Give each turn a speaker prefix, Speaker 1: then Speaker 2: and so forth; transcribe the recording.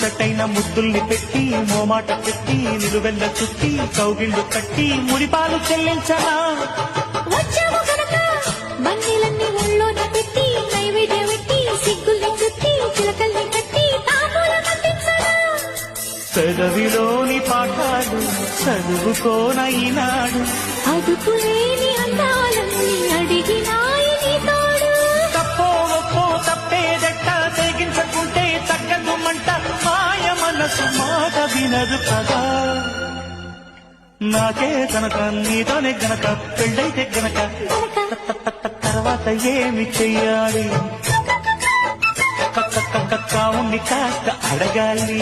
Speaker 1: ముచ్చటైన ముద్దుల్ని పెట్టి మోమాట పెట్టి నిలువెల్ల చుట్టి కౌగిళ్ళు కట్టి ముడిపాలు చెల్లించనా
Speaker 2: వచ్చాము గనక బండిలన్నీ ఒళ్ళోన పెట్టి నైవేద్యం పెట్టి సిగ్గుల్ని చుట్టి చిలకల్ని కట్టి తాంబూలం అందించనా
Speaker 1: పెదవిలోని పాఠాలు చదువుకోన ఈనాడు
Speaker 2: అదుపులేని అందాలన్నీ అడిగినాయి నీ తోడు
Speaker 1: తప్పో ఒప్పో తప్పేదెట్ట తెగించకుంటే తగ్గదు మంట మాయ మనసు మాట వినదు కదా నాకే గనక నీతోనే గనక పెళ్ళైతే గనక తర్వాత ఏమి చెయ్యాలి కావుని కాస్త అడగాలి